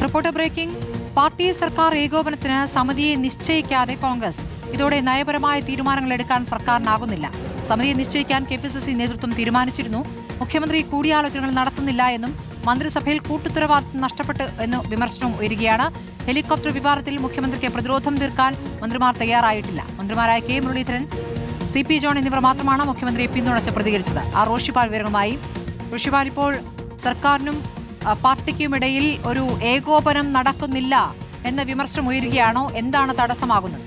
Reporter breaking. Party സർക്കാർ ഏകോപനത്തിന് സമിതിയെ നിശ്ചയിക്കാതെ കോൺഗ്രസ്. ഇതോടെ നയപരമായ തീരുമാനങ്ങൾ എടുക്കാൻ സർക്കാരിനാകുന്നില്ല. സമിതിയെ നിശ്ചയിക്കാൻ കെപിസിസി നേതൃത്വം തീരുമാനിച്ചിരുന്നു. മുഖ്യമന്ത്രി കൂടിയാലോചനകൾ നടത്തുന്നില്ല എന്നും മന്ത്രിസഭയിൽ കൂട്ടുത്തരവാദിത്തം നഷ്ടപ്പെട്ടു എന്ന വിമർശനവും ഉയരുകയാണ്. ഹെലികോപ്റ്റർ വിവാദത്തിൽ മുഖ്യമന്ത്രിക്ക് പ്രതിരോധം തീർക്കാൻ മന്ത്രിമാർ തയ്യാറായിട്ടില്ല. മന്ത്രിമാരായ K Muraleedharan, C P John എന്നിവർ മാത്രമാണ് മുഖ്യമന്ത്രിയെ പിന്തുണച്ച് പ്രതികരിച്ചത്. റോഷിപാൽ വിവരങ്ങളുമായി. റോഷിപാൽ, ഇപ്പോൾ സർക്കാരിനും പാർട്ടിക്കുമിടയിൽ ഒരു ഏകോപനം നടക്കുന്നില്ല എന്ന വിമർശനം ഉയരുകയാണോ? എന്താണ് തടസ്സമാകുന്നത്?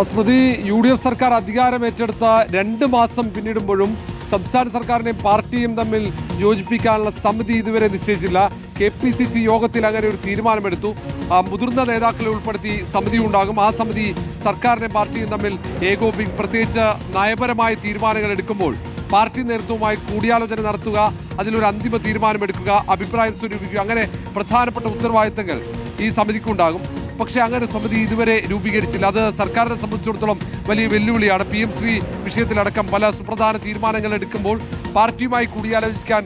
സ്മൃതി, UDF സർക്കാർ അധികാരം ഏറ്റെടുത്ത 2 മാസം പിന്നിടുമ്പോഴും സംസ്ഥാന സർക്കാരിനെയും പാർട്ടിയും തമ്മിൽ യോജിപ്പിക്കാനുള്ള സമിതി ഇതുവരെ നിശ്ചയിച്ചില്ല. KPCC യോഗത്തിൽ അങ്ങനെ ഒരു തീരുമാനമെടുത്തു. മുതിർന്ന നേതാക്കളെ ഉൾപ്പെടുത്തി സമിതി ഉണ്ടാകും. ആ സമിതി സർക്കാരിനെയും പാർട്ടിയും തമ്മിൽ ഏകോപിക്കും. പ്രത്യേകിച്ച് നയപരമായ തീരുമാനങ്ങൾ എടുക്കുമ്പോൾ പാർട്ടി നേതൃത്വവുമായി കൂടിയാലോചന നടത്തുക, അതിലൊരു അന്തിമ തീരുമാനമെടുക്കുക, അഭിപ്രായം സ്വരൂപിക്കുക, അങ്ങനെ പ്രധാനപ്പെട്ട ഉത്തരവാദിത്തങ്ങൾ ഈ സമിതിക്കുണ്ടാകും. പക്ഷേ അങ്ങനെ സമിതി ഇതുവരെ രൂപീകരിച്ചില്ല. അത് സർക്കാരിനെ സംബന്ധിച്ചിടത്തോളം വലിയ വെല്ലുവിളിയാണ്. PM-ശ്രീ വിഷയത്തിലടക്കം പല സുപ്രധാന തീരുമാനങ്ങൾ എടുക്കുമ്പോൾ പാർട്ടിയുമായി കൂടിയാലോചിക്കാൻ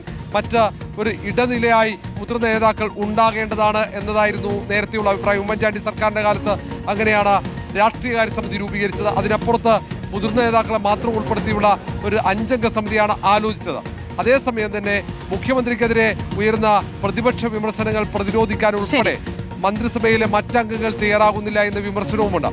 ഒരു ഇടനിലയായി മുതിർന്ന നേതാക്കൾ ഉണ്ടാകേണ്ടതാണ് എന്നതായിരുന്നു നേരത്തെയുള്ള അഭിപ്രായം. ഉമ്മൻചാണ്ടി സർക്കാരിന്റെ കാലത്ത് അങ്ങനെയാണ് രാഷ്ട്രീയകാര്യ സമിതി രൂപീകരിച്ചത്. അതിനപ്പുറത്ത് മുതിർന്ന നേതാക്കളെ മാത്രം ഉൾപ്പെടുത്തിയുള്ള ഒരു 5-അംഗ സമിതിയാണ് ആലോചിച്ചത്. അതേസമയം തന്നെ മുഖ്യമന്ത്രിക്കെതിരെ ഉയർന്ന പ്രതിപക്ഷ വിമർശനങ്ങൾ പ്രതിരോധിക്കാൻ ഉൾപ്പെടെ മന്ത്രിസഭയിലെ മറ്റംഗങ്ങൾ തയ്യാറാകുന്നില്ല എന്ന വിമർശനവുമുണ്ട്.